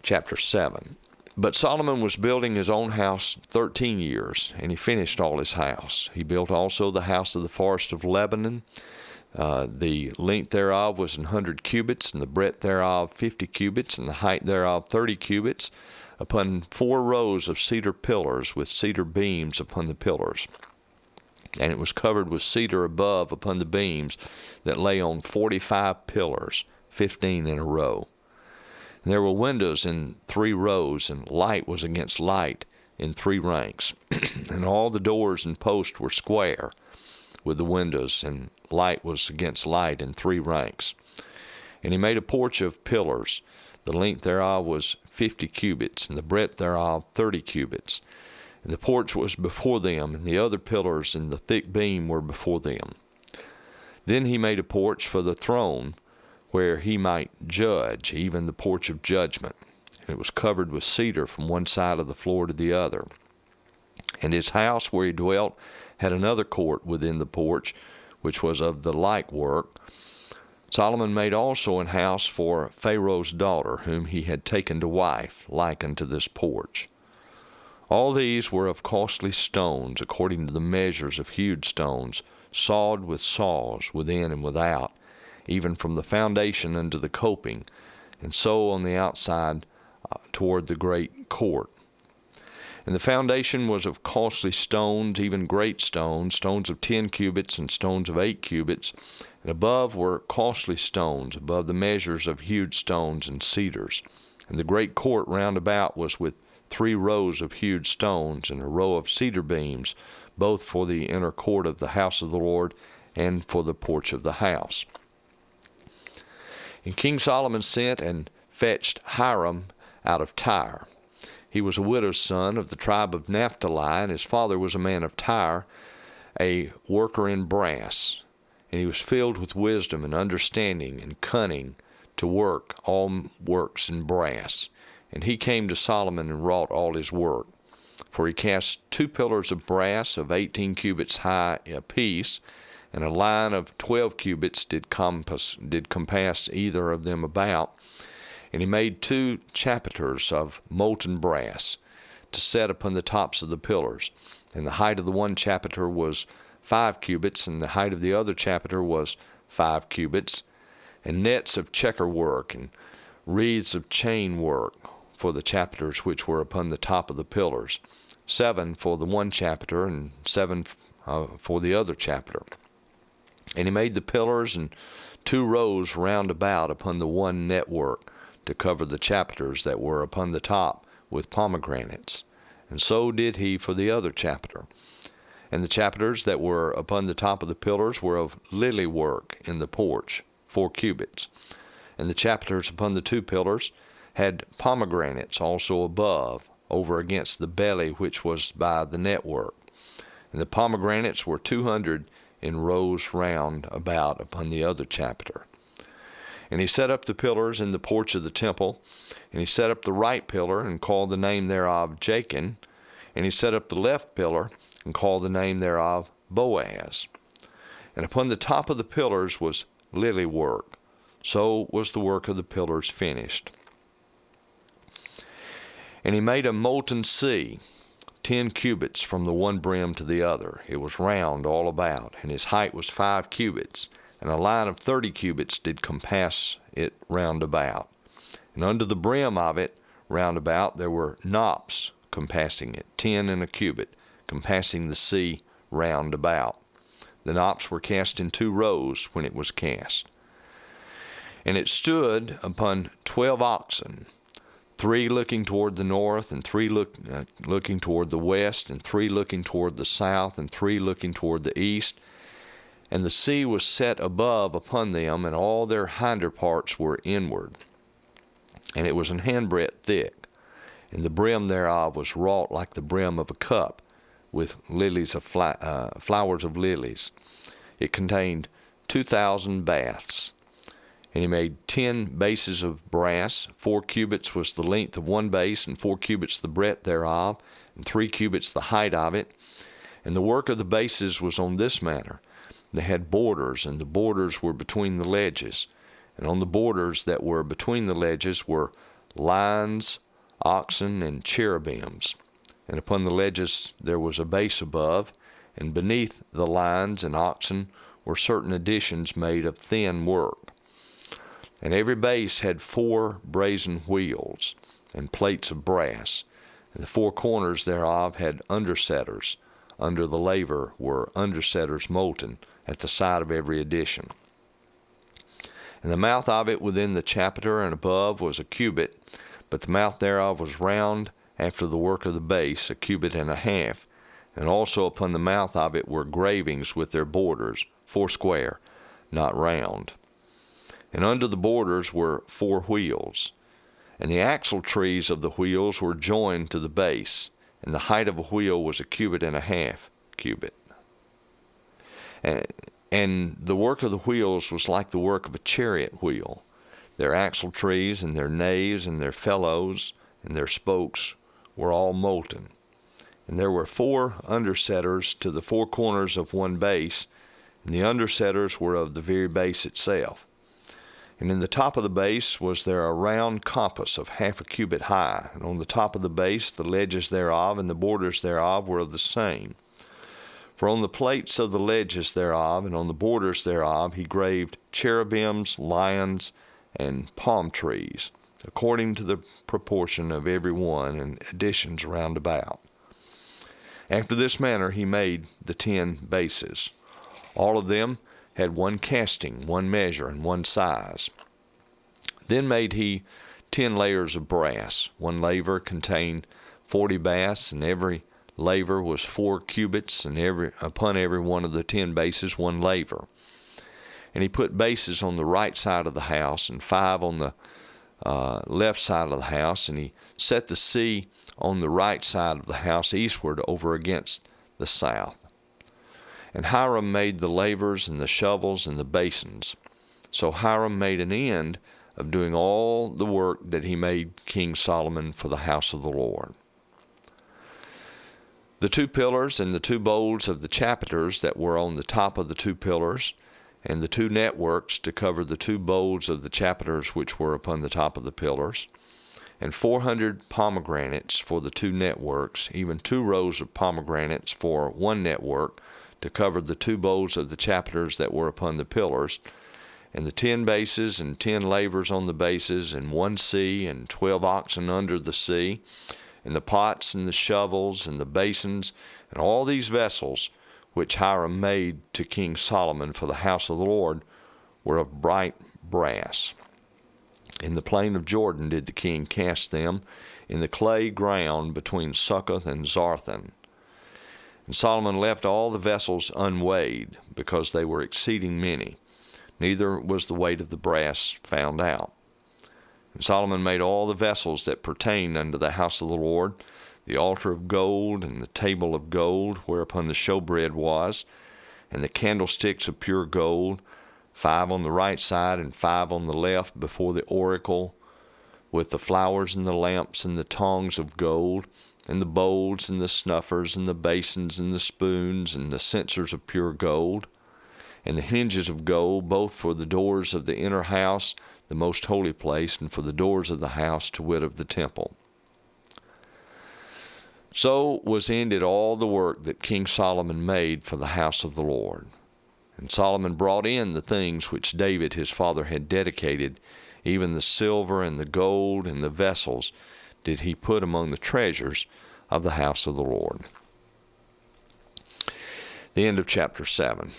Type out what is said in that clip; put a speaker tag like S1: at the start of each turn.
S1: chapter 7. But Solomon was building his own house 13 years, and he finished all his house. He built also the house of the forest of Lebanon. The length thereof was 100 cubits, and the breadth thereof 50 cubits, and the height thereof 30 cubits, upon 4 rows of cedar pillars, with cedar beams upon the pillars. And it was covered with cedar above upon the beams that lay on 45 pillars, 15 in a row. And there were windows in 3 rows, and light was against light in 3 ranks. And all the doors and posts were square with the windows, and light was against light in 3 ranks. And he made a porch of pillars. The length thereof was 50 cubits, and the breadth thereof 30 cubits. And the porch was before them, and the other pillars and the thick beam were before them. Then he made a porch for the throne, where he might judge, even the porch of judgment. And it was covered with cedar from one side of the floor to the other. And his house where he dwelt had another court within the porch, which was of the like work. Solomon made also an house for Pharaoh's daughter, whom he had taken to wife, like unto this porch. All these were of costly stones, according to the measures of hewed stones, sawed with saws within and without, even from the foundation unto the coping, and so on the outside toward the great court. And the foundation was of costly stones, even great stones, stones of 10 cubits and stones of 8 cubits. And above were costly stones, above the measures of hewed stones and cedars. And the great court round about was with 3 rows of hewed stones, and a row of cedar beams, both for the inner court of the house of the Lord and for the porch of the house. And King Solomon sent and fetched Hiram out of Tyre. He was a widow's son of the tribe of Naphtali, and his father was a man of Tyre, a worker in brass. And he was filled with wisdom and understanding and cunning to work all works in brass. And he came to Solomon and wrought all his work. For he cast 2 pillars of brass of 18 cubits high apiece, and a line of 12 cubits did compass either of them about. And he made 2 chapiters of molten brass to set upon the tops of the pillars. And the height of the one chapiter was 5 cubits, and the height of the other chapiter was 5 cubits. And nets of checker work and wreaths of chain work for the chapiters which were upon the top of the pillars, 7 for the one chapiter, and 7 for the other chapiter. And he made the pillars and 2 rows round about upon the one network, to cover the chapiters that were upon the top with pomegranates. And so did he for the other chapiter. And the chapiters that were upon the top of the pillars were of lily work in the porch, 4 cubits. And the chapiters upon the 2 pillars had pomegranates also above, over against the belly which was by the network. And the pomegranates were 200 in rows round about upon the other chapiter. And he set up the pillars in the porch of the temple, and he set up the right pillar, and called the name thereof Jachin, and he set up the left pillar, and called the name thereof Boaz. And upon the top of the pillars was lily work. So was the work of the pillars finished. And he made a molten sea, 10 cubits from the one brim to the other. It was round all about, and his height was 5 cubits, and a line of 30 cubits did compass it round about. And under the brim of it round about there were knops compassing it, 10 in a cubit, compassing the sea round about. The knops were cast in 2 rows when it was cast. And it stood upon 12 oxen, 3 looking toward the north, and 3 looking toward the west, and 3 looking toward the south, and 3 looking toward the east. And the sea was set above upon them, and all their hinder parts were inward. And it was an handbreadth thick, and the brim thereof was wrought like the brim of a cup, with lilies of flowers of lilies. It contained 2,000 baths. And he made 10 bases of brass. 4 cubits was the length of one base, and 4 cubits the breadth thereof, and 3 cubits the height of it. And the work of the bases was on this manner. They had borders, and the borders were between the ledges. And on the borders that were between the ledges were lions, oxen, and cherubims. And upon the ledges there was a base above, and beneath the lions and oxen were certain additions made of thin work. And every base had 4 brazen wheels and plates of brass, and the 4 corners thereof had undersetters. Under the laver were undersetters molten at the side of every addition. And the mouth of it within the chapiter and above was a cubit, but the mouth thereof was round after the work of the base, a cubit and a half. And also upon the mouth of it were gravings with their borders, 4 square, not round. And under the borders were 4 wheels. And the axle trees of the wheels were joined to the base, and the height of a wheel was a cubit and a half cubit. And the work of the wheels was like the work of a chariot wheel. Their axle trees and their naves and their felloes and their spokes were all molten. And there were 4 undersetters to the 4 corners of one base, and the undersetters were of the very base itself. And in the top of the base was there a round compass of half a cubit high, and on the top of the base the ledges thereof and the borders thereof were of the same. For on the plates of the ledges thereof and on the borders thereof he graved cherubims, lions, and palm trees, according to the proportion of every one, and additions round about. After this manner he made the 10 bases. All of them had 1 casting, 1 measure, and 1 size. Then made he 10 layers of brass. 1 laver contained 40 baths, and every laver was 4 cubits, and upon every one of the 10 bases 1 laver. And he put bases on the right side of the house, and 5 on the left side of the house, and he set the sea on the right side of the house eastward over against the south. And Hiram made the lavers and the shovels and the basins. So Hiram made an end of doing all the work that he made King Solomon for the house of the Lord. The 2 pillars and the 2 bowls of the chapiters that were on the top of the 2 pillars, and the 2 networks to cover the 2 bowls of the chapiters which were upon the top of the pillars, and 400 pomegranates for the 2 networks, even 2 rows of pomegranates for 1 network, to cover the 2 bowls of the chapiters that were upon the pillars, and the 10 bases and 10 lavers on the bases, and 1 sea, and 12 oxen under the sea, and the pots and the shovels and the basins, and all these vessels which Hiram made to King Solomon for the house of the Lord were of bright brass. In the plain of Jordan did the king cast them, in the clay ground between Succoth and Zarthan. And Solomon left all the vessels unweighed, because they were exceeding many. Neither was the weight of the brass found out. And Solomon made all the vessels that pertained unto the house of the Lord, the altar of gold, and the table of gold, whereupon the showbread was, and the candlesticks of pure gold, 5 on the right side and 5 on the left before the oracle, with the flowers and the lamps and the tongs of gold, and the bowls and the snuffers and the basins and the spoons and the censers of pure gold, and the hinges of gold, both for the doors of the inner house, the most holy place, and for the doors of the house, to wit of the temple. So was ended all the work that King Solomon made for the house of the Lord. And Solomon brought in the things which David his father had dedicated, even the silver and the gold and the vessels did he put among the treasures of the house of the Lord. The end of chapter 7.